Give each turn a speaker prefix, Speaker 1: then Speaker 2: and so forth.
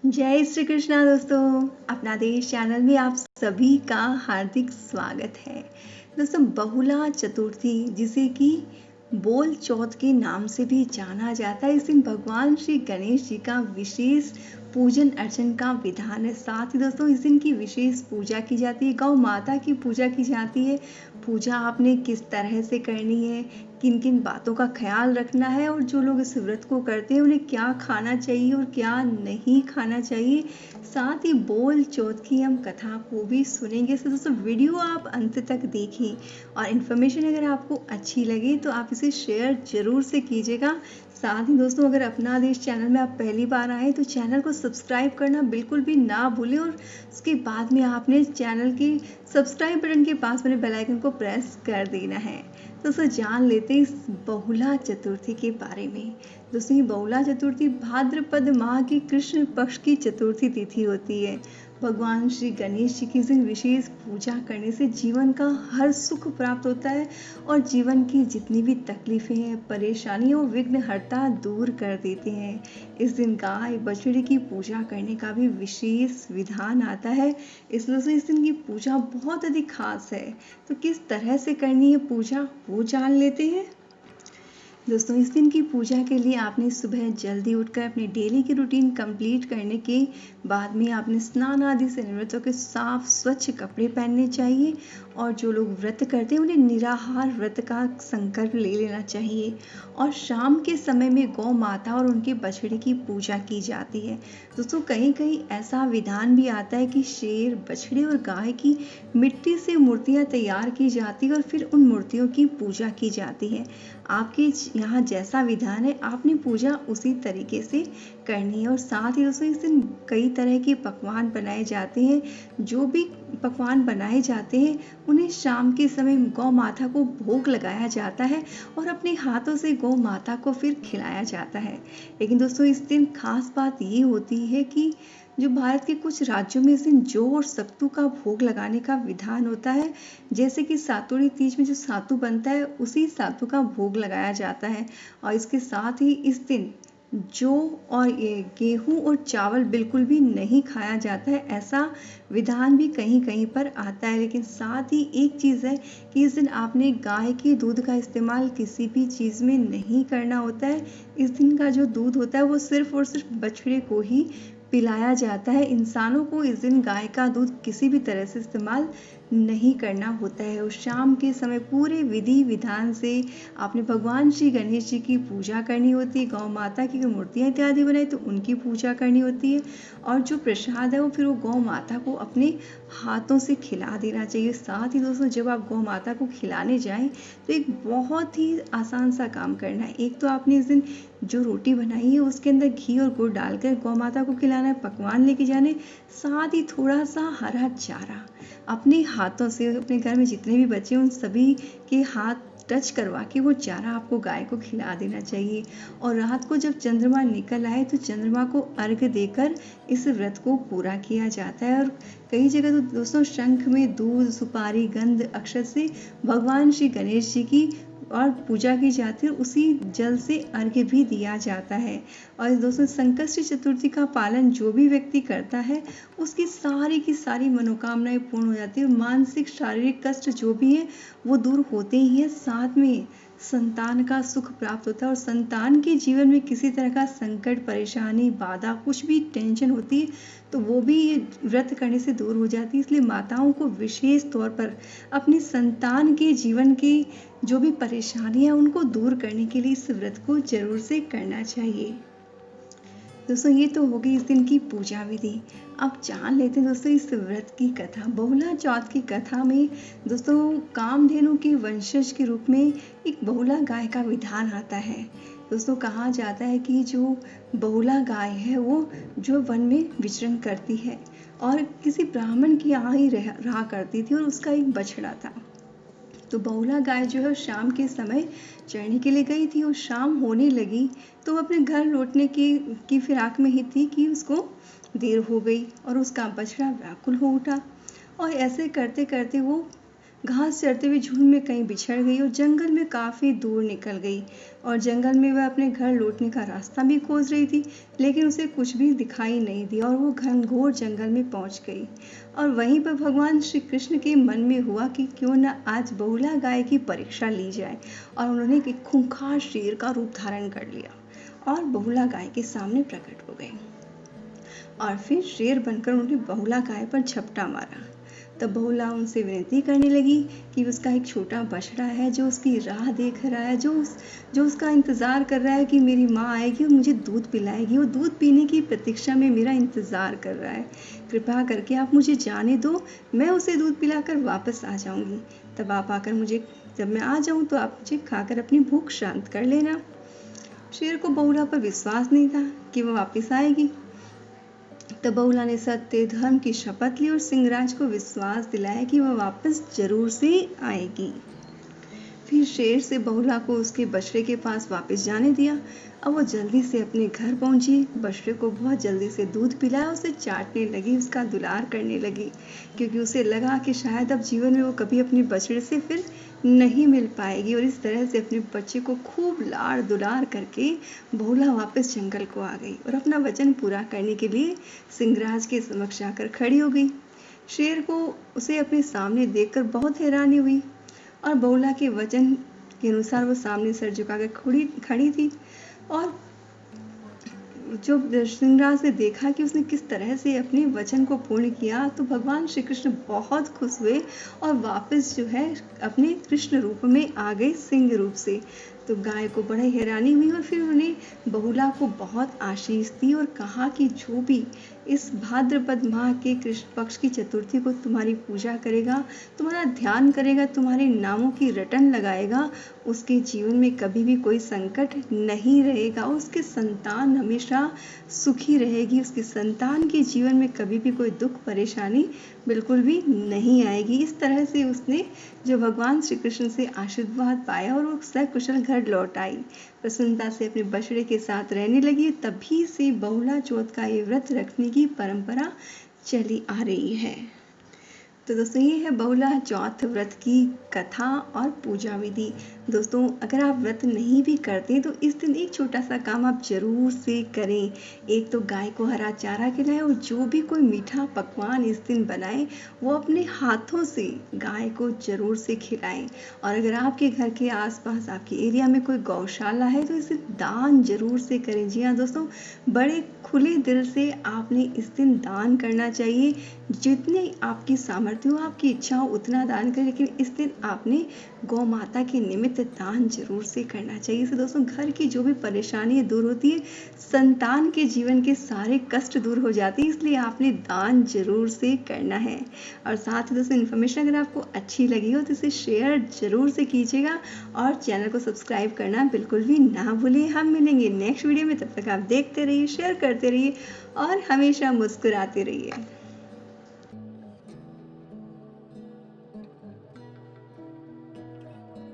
Speaker 1: जय श्री कृष्णा दोस्तों, अपना देश चैनल में आप सभी का हार्दिक स्वागत है। दोस्तों, बहुला चतुर्थी जिसे कि बोल चौथ के नाम से भी जाना जाता है, इस दिन भगवान श्री गणेश जी का विशेष पूजन अर्चन का विधान है। साथ ही दोस्तों इस दिन की विशेष पूजा की जाती है, गौ माता की पूजा की जाती है। पूजा आपने किस तरह से करनी है, किन किन बातों का ख्याल रखना है और जो लोग इस व्रत को करते हैं उन्हें क्या खाना चाहिए और क्या नहीं खाना चाहिए, साथ ही बोल चौथ की हम कथा को भी सुनेंगे। तो दोस्तों वीडियो आप अंत तक देखें और इन्फॉर्मेशन अगर आपको अच्छी लगे तो आप इसे शेयर जरूर से कीजिएगा। साथ ही दोस्तों अगर अपना देश चैनल में आप पहली बार आए तो चैनल को सब्सक्राइब करना बिल्कुल भी ना भूलें और उसके बाद में आपने चैनल के सब्सक्राइब बटन के पास बने बेल आइकन को प्रेस कर देना है। दोस्तों जान लेते हैं इस बहुला चतुर्थी के बारे में। दोस्तों ये बहुला चतुर्थी भाद्रपद माह की कृष्ण पक्ष की चतुर्थी तिथि होती है। भगवान श्री गणेश जी की इस दिन विशेष पूजा करने से जीवन का हर सुख प्राप्त होता है और जीवन की जितनी भी तकलीफें हैं, परेशानियों, विघ्नहर्ता दूर कर देते हैं। इस दिन गाय बछड़े की पूजा करने का भी विशेष विधान आता है, इसलिए इस दिन की पूजा बहुत अधिक खास है। तो किस तरह से करनी है पूजा वो जान लेते हैं। दोस्तों इस दिन की पूजा के लिए आपने सुबह जल्दी उठकर अपनी डेली की रूटीन कंप्लीट करने के बाद में आपने स्नान आदि से निवृत्त होकर साफ स्वच्छ कपड़े पहनने चाहिए और जो लोग व्रत करते हैं उन्हें निराहार व्रत का संकल्प ले लेना चाहिए। और शाम के समय में गौ माता और उनके बछड़े की पूजा की जाती है। दोस्तों कहीं कहीं ऐसा विधान भी आता है कि शेर, बछड़े और गाय की मिट्टी से मूर्तियां तैयार की जाती है और फिर उन मूर्तियों की पूजा की जाती है। आपके यहाँ जैसा विधान है आपने पूजा उसी तरीके से करनी है। और साथ ही दोस्तों इस दिन कई तरह के पकवान बनाए जाते हैं। जो भी पकवान बनाए जाते हैं उन्हें शाम के समय गौ माता को भोग लगाया जाता है और अपने हाथों से गौ माता को फिर खिलाया जाता है। लेकिन दोस्तों इस दिन खास बात ये होती है कि जो भारत के कुछ राज्यों में इस दिन जौ और सत्तू का भोग लगाने का विधान होता है। जैसे कि सातुड़ी तीज में जो सातू बनता है उसी सातू का भोग लगाया जाता है। और इसके साथ ही इस दिन जौ और ये गेहूं और चावल बिल्कुल भी नहीं खाया जाता है, ऐसा विधान भी कहीं कहीं पर आता है। लेकिन साथ ही एक चीज़ है कि इस दिन आपने गाय के दूध का इस्तेमाल किसी भी चीज़ में नहीं करना होता है। इस दिन का जो दूध होता है वो सिर्फ और सिर्फ बछड़े को ही पिलाया जाता है। इंसानों को इस दिन गाय का दूध किसी भी तरह से इस्तेमाल नहीं करना होता है। और शाम के समय पूरे विधि विधान से आपने भगवान श्री गणेश जी की पूजा करनी होती है। गौ माता की मूर्तियाँ इत्यादि बनाई तो उनकी पूजा करनी होती है और जो प्रसाद है वो फिर वो गौ माता को अपने हाथों से खिला देना चाहिए। साथ ही दोस्तों जब आप गौ माता को खिलाने जाएं तो एक बहुत ही आसान सा काम करना है। एक तो आपने इस दिन जो रोटी बनाई है उसके अंदर घी और गुड़ डालकर गौ माता को खिलाना है, पकवान लेके जाने, साथ ही थोड़ा सा हरा चारा अपने हाथों से अपने घर में जितने भी बच्चे उन सभी के हाथ टच करवा के वो चारा आपको गाय को खिला देना चाहिए। और रात को जब चंद्रमा निकल आए तो चंद्रमा को अर्घ्य देकर इस व्रत को पूरा किया जाता है। और कई जगह तो दोस्तों शंख में दूध, सुपारी, गंध, अक्षत से भगवान श्री गणेश जी की और पूजा की जाती है, उसी जल से अर्घ्य भी दिया जाता है। और दोस्तों संकष्टी चतुर्थी का पालन जो भी व्यक्ति करता है उसकी सारी की सारी मनोकामनाएं पूर्ण हो जाती है। मानसिक शारीरिक कष्ट जो भी है वो दूर होते ही है, साथ में संतान का सुख प्राप्त होता है। और संतान के जीवन में किसी तरह का संकट, परेशानी, बाधा, कुछ भी टेंशन होती है तो वो भी ये व्रत करने से दूर हो जाती है। इसलिए माताओं को विशेष तौर पर अपनी संतान के जीवन की जो भी परेशानियां उनको दूर करने के लिए इस व्रत को जरूर से करना चाहिए। दोस्तों ये तो हो गई इस दिन की पूजा विधि। अब जान लेते हैं दोस्तों इस व्रत की कथा। बहुला चौथ की कथा में दोस्तों कामधेनु के वंशज के रूप में एक बहुला गाय का विधान आता है। दोस्तों कहा जाता है कि जो बहुला गाय है वो जो वन में विचरण करती है और किसी ब्राह्मण की यहाँ ही रहा करती थी और उसका एक बछड़ा था। तो बहुला गाय जो है शाम के समय चरने के लिए गई थी और शाम होने लगी तो वो अपने घर लौटने की फिराक में ही थी कि उसको देर हो गई और उसका बछड़ा व्याकुल हो उठा। और ऐसे करते करते वो घास चरते हुए झुंड में कहीं बिछड़ गई और जंगल में काफ़ी दूर निकल गई। और जंगल में वह अपने घर लौटने का रास्ता भी खोज रही थी, लेकिन उसे कुछ भी दिखाई नहीं दिया और वो घनघोर जंगल में पहुंच गई। और वहीं पर भगवान श्री कृष्ण के मन में हुआ कि क्यों न आज बहुला गाय की परीक्षा ली जाए। और उन्होंने एक खूंखार शेर का रूप धारण कर लिया और बहुला गाय के सामने प्रकट हो गए। और फिर शेर बनकर उन्होंने बहुला गाय पर झपटा मारा। तब बहुला उनसे विनती करने लगी कि उसका एक छोटा बछड़ा है जो उसकी राह देख रहा है, जो उसका इंतज़ार कर रहा है कि मेरी माँ आएगी और मुझे दूध पिलाएगी। वो दूध पीने की प्रतीक्षा में मेरा इंतज़ार कर रहा है। कृपा करके आप मुझे जाने दो, मैं उसे दूध पिलाकर वापस आ जाऊंगी। तब आप आकर मुझे, जब मैं आ जाऊं तो आप मुझे खाकर अपनी भूख शांत कर लेना। शेर को बहुला पर विश्वास नहीं था कि वह वापस आएगी। तब बहुला ने सत्य धर्म की शपथ ली और सिंहराज को विश्वास दिलाया कि वह वापस जरूर से आएगी। फिर शेर से बहुला को उसके बछड़े के पास वापस जाने दिया। अब वो जल्दी से अपने घर पहुंची, बछड़े को बहुत जल्दी से दूध पिलाया, उसे चाटने लगी, उसका दुलार करने लगी, क्योंकि उसे लगा कि शायद अब जीवन में वो कभी अपने बछड़े से फिर नहीं मिल पाएगी। और इस तरह से अपने बच्चे को खूब लाड़ दुलार करके बहुला वापस जंगल को आ गई और अपना वचन पूरा करने के लिए सिंहराज के समक्ष आकर खड़ी हो गई। शेर को उसे अपने सामने देखकर बहुत हैरानी हुई और बहुला के वचन के अनुसार वो सामने सर झुकाकर खड़ी थी। और जो सिंहराज ने देखा कि उसने किस तरह से अपने वचन को पूर्ण किया, तो भगवान श्री कृष्ण बहुत खुश हुए और वापस जो है अपने कृष्ण रूप में आ गए, सिंह रूप से। तो गाय को बड़ी हैरानी हुई और फिर उन्हें बहुला को बहुत आशीष दी और कहा कि जो भी इस भाद्रपद माह के कृष्ण पक्ष की चतुर्थी को तुम्हारी पूजा करेगा, तुम्हारा ध्यान करेगा, तुम्हारे नामों की रटन लगाएगा, उसके जीवन में कभी भी कोई संकट नहीं रहेगा, उसके संतान हमेशा सुखी रहेगी, उसके संतान के जीवन में कभी भी कोई दुख परेशानी बिल्कुल भी नहीं आएगी। इस तरह से उसने जो भगवान श्री कृष्ण से आशीर्वाद पाया और वो सकुशल घर लौट आई, प्रसन्नता से अपने बछड़े के साथ रहने लगी। तभी से बहुला चौथ का ये व्रत रखने की परंपरा चली आ रही है। तो दोस्तों ये है बहुला चौथ व्रत की कथा और पूजा विधि। दोस्तों अगर आप व्रत नहीं भी करते तो इस दिन एक छोटा सा काम आप जरूर से करें। एक तो गाय को हरा चारा खिलाएं और जो भी कोई मीठा पकवान इस दिन बनाएं वो अपने हाथों से गाय को जरूर से खिलाएं। और अगर आपके घर के आसपास आपके एरिया में कोई गौशाला है तो इसे दान जरूर से करें। जी हाँ दोस्तों, बड़े खुले दिल से आपने इस दिन दान करना चाहिए। जितने आपकी सामर्थ्य हो, आपकी इच्छा हो उतना दान करें, लेकिन इस दिन आपने गौ माता के निमित्त दान जरूर से करना चाहिए। इससे दोस्तों घर की जो भी परेशानियां दूर होती है, संतान के जीवन के सारे कष्ट दूर हो जाते हैं, इसलिए आपने दान जरूर से करना है। और साथ ही दोस्तों इन्फॉर्मेशन अगर आपको अच्छी लगी हो तो इसे शेयर जरूर से कीजिएगा और चैनल को सब्सक्राइब करना बिल्कुल भी ना भूलिए। हम मिलेंगे नेक्स्ट वीडियो में, तब तक आप देखते रहिए, शेयर करते रहिए और हमेशा मुस्कुराते रहिए।